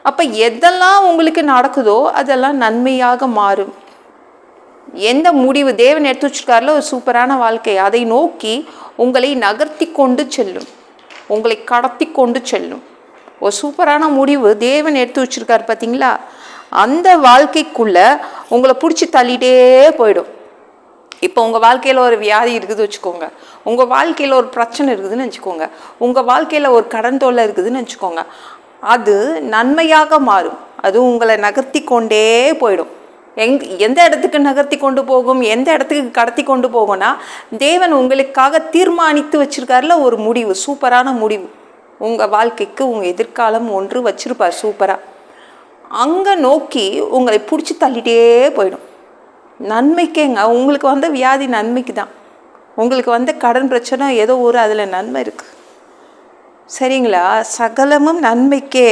அப்போ எதெல்லாம் உங்களுக்கு நடக்குதோ அதெல்லாம் நன்மையாக மாறும். எந்த முடிவு தேவன் எடுத்து வச்சிருக்காருல ஒரு சூப்பரான வாழ்க்கை, அதை நோக்கி உங்களை நகர்த்தி கொண்டு செல்லும், உங்களை கடத்தி கொண்டு செல்லும். ஒரு சூப்பரான முடிவு தேவன் எடுத்து வச்சிருக்காரு பார்த்தீங்களா, அந்த வாழ்க்கைக்குள்ளே உங்களை பிடிச்சி தள்ளிட்டே போயிடும். இப்போ உங்கள் வாழ்க்கையில் ஒரு வியாதி இருக்குது வச்சுக்கோங்க, உங்கள் வாழ்க்கையில் ஒரு பிரச்சனை இருக்குதுன்னு வச்சுக்கோங்க, உங்கள் வாழ்க்கையில் ஒரு கடன் தொல்லை இருக்குதுன்னு வச்சுக்கோங்க, அது நன்மையாக மாறும். அது உங்களை நகர்த்தி கொண்டே போயிடும். எந்த இடத்துக்கு நகர்த்தி கொண்டு போகும், எந்த இடத்துக்கு கடத்தி கொண்டு போகும்னா, தேவன் உங்களுக்காக தீர்மானித்து வச்சிருக்காருல ஒரு முடிவு, சூப்பரான முடிவு. உங்கள் வாழ்க்கைக்கு உங்கள் எதிர்காலம் ஒன்று வச்சிருப்பார் சூப்பராக. அங்கே நோக்கி உங்களை பிடிச்சி தள்ளிட்டே போயிடும். நன்மைக்கேங்க. உங்களுக்கு வந்த வியாதி நன்மைக்கு தான், உங்களுக்கு வந்த கடன் பிரச்சனை ஏதோ ஒரு அதில் நன்மை இருக்குது. சரிங்களா? சகலமும் நன்மைக்கே.